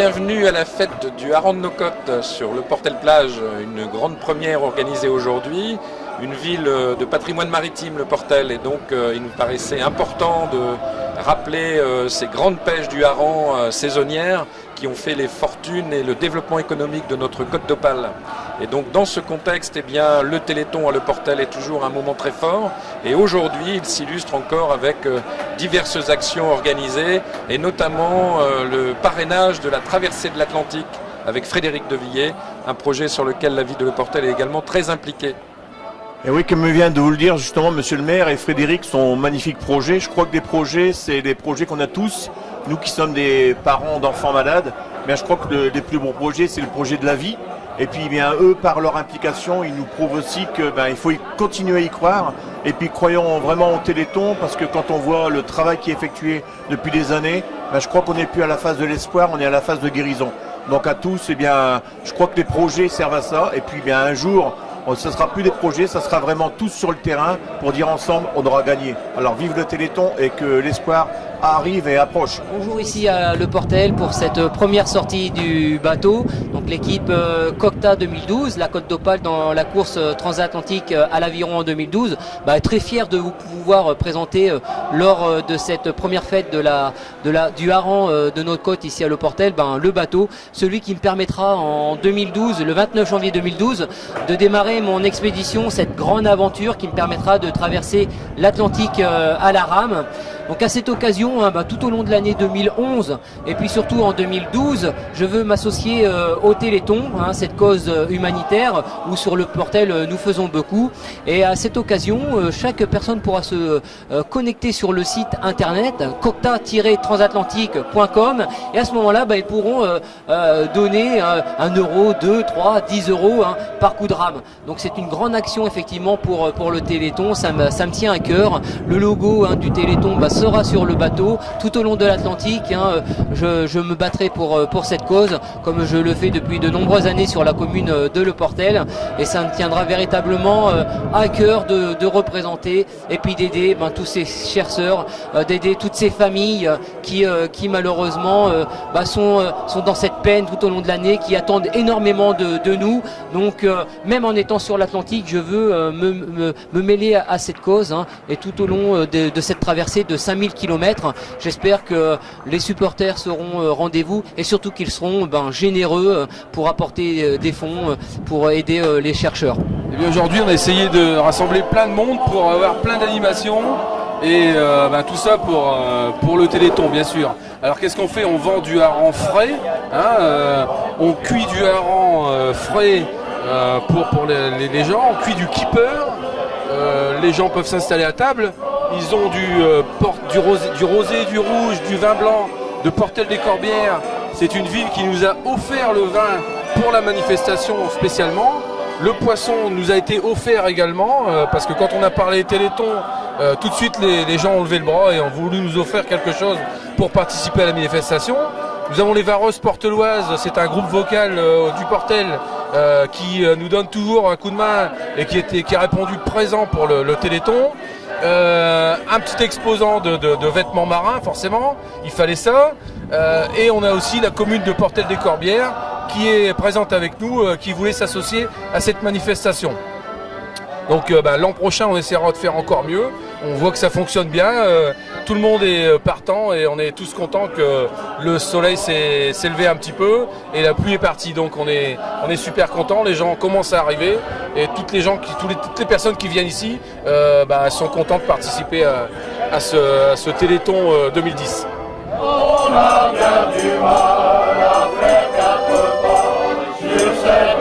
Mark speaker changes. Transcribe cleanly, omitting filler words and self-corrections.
Speaker 1: bienvenue à la fête du Hareng de Nocotte sur le Portel-Plage, une grande première organisée aujourd'hui. Une ville de patrimoine maritime, le Portel, et donc il nous paraissait important de rappeler ces grandes pêches du hareng saisonnières qui ont fait les fortunes et le développement économique de notre Côte d'Opale. Et donc dans ce contexte, eh bien, le Téléthon à Le Portel est toujours un moment très fort, et aujourd'hui il s'illustre encore avec diverses actions organisées, et notamment le parrainage de la traversée de l'Atlantique avec Frédéric Devilliers, un projet sur lequel la ville de Le Portel est également très impliquée.
Speaker 2: Et oui, comme vient de vous le dire justement Monsieur le maire et Frédéric, son magnifique projet. Je crois que des projets, c'est des projets qu'on a tous, nous qui sommes des parents d'enfants malades. Mais je crois que les plus bons projets, c'est le projet de la vie. Et puis bien eux, par leur implication, ils nous prouvent aussi que il faut continuer à y croire. Et puis croyons vraiment au Téléthon, parce que quand on voit le travail qui est effectué depuis des années, je crois qu'on n'est plus à la phase de l'espoir, on est à la phase de guérison. Donc à tous, je crois que les projets servent à ça. Et puis un jour, ce ne sera plus des projets, ça sera vraiment tous sur le terrain pour dire ensemble on aura gagné. Alors vive le Téléthon et que l'espoir arrive et approche.
Speaker 3: Bonjour, ici à Le Portel pour cette première sortie du bateau. Donc l'équipe Cocta 2012, la Côte d'Opale dans la course transatlantique à l'Aviron en 2012, est très fier de vous pouvoir présenter lors de cette première fête du hareng de notre côte ici à Le Portel, le bateau, celui qui me permettra en 2012, le 29 janvier 2012, de démarrer mon expédition, cette grande aventure qui me permettra de traverser l'Atlantique à la rame. Donc à cette occasion, tout au long de l'année 2011 et puis surtout en 2012, je veux m'associer au Téléthon, cette cause humanitaire où sur Le Portel nous faisons beaucoup. Et à cette occasion, chaque personne pourra se connecter sur le site internet cocta-transatlantique.com, et à ce moment-là, ils pourront donner 1 euro, 2, 3, 10 euros par coup de rame. Donc c'est une grande action effectivement pour le Téléthon, ça me tient à cœur. Le logo du Téléthon sera sur le bateau tout au long de l'Atlantique. Je me battrai pour cette cause, comme je le fais depuis de nombreuses années sur la commune de Le Portel, et ça me tiendra véritablement à cœur de représenter et puis d'aider tous ces chères sœurs, d'aider toutes ces familles qui malheureusement sont dans cette peine tout au long de l'année, qui attendent énormément de nous. Donc même en étant sur l'Atlantique, je veux me mêler à cette cause, et tout au long de cette traversée de 5000 km, j'espère que les supporters seront au rendez-vous, et surtout qu'ils seront généreux pour apporter des fonds pour aider les chercheurs.
Speaker 4: Et bien aujourd'hui, on a essayé de rassembler plein de monde pour avoir plein d'animations, et tout ça pour le Téléthon, bien sûr. Alors qu'est-ce qu'on fait? On vend du hareng frais, on cuit du hareng frais pour les gens, on cuit du keeper, les gens peuvent s'installer à table. Ils ont du rosé, du rouge, du vin blanc de Portel-des-Corbières. C'est une ville qui nous a offert le vin pour la manifestation spécialement. Le poisson nous a été offert également, parce que quand on a parlé Téléthon, tout de suite les gens ont levé le bras et ont voulu nous offrir quelque chose pour participer à la manifestation. Nous avons les Vareuses Porteloises, c'est un groupe vocal du Portel qui nous donne toujours un coup de main et qui a répondu présent pour le Téléthon. Un petit exposant de vêtements marins, forcément, il fallait ça. Et on a aussi la commune de Portel-des-Corbières qui est présente avec nous, qui voulait s'associer à cette manifestation. Donc l'an prochain, on essaiera de faire encore mieux. On voit que ça fonctionne bien, tout le monde est partant, et on est tous contents que le soleil s'est levé un petit peu et la pluie est partie. Donc on est super contents, les gens commencent à arriver, et toutes les personnes qui viennent ici sont contents de participer à ce Téléthon 2010.
Speaker 5: On a bien du mal à faire 4 pas sur cette